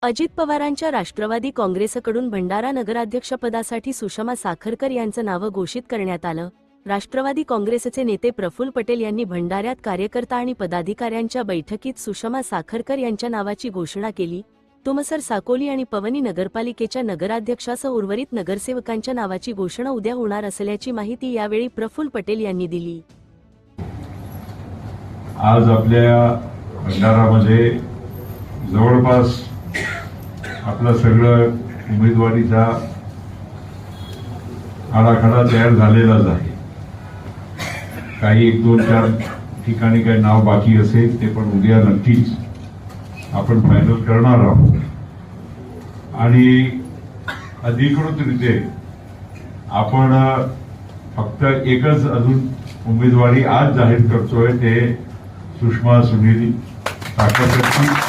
अजित पवारांच्या राष्ट्रवादी काँग्रेसकडून भंडारा नगराध्यक्षपदासाठी सुषमा साखरकर यांचं नाव घोषित करण्यात आलं। राष्ट्रवादी काँग्रेसचे नेते प्रफुल्ल पटेल यांनी भंडाऱ्यात कार्यकर्ता आणि पदाधिकाऱ्यांच्या बैठकीत सुषमा साखरकर यांच्या नावाची घोषणा केली। तुमसर साकोली आणि पवनी नगरपालिकेच्या नगराध्यक्षासह उर्वरित नगरसेवकांच्या नावाची घोषणा उद्या होणार असल्याची माहिती यावेळी प्रफुल्ल पटेल यांनी दिली। आज आपल्या भंडारामध्ये जवळपास आपलं सगळं उमेदवारीचा आराखडा तयार झालेलाच आहे। काही एक दोन चार ठिकाणी काही नाव बाकी असेल ते पण उद्या नक्कीच आपण फायनल करणार आहोत आणि अधिकृतरित्या आपण फक्त एकच अजून उमेदवारी आज जाहीर करतोय ते सुषमा सुनील साखरकरची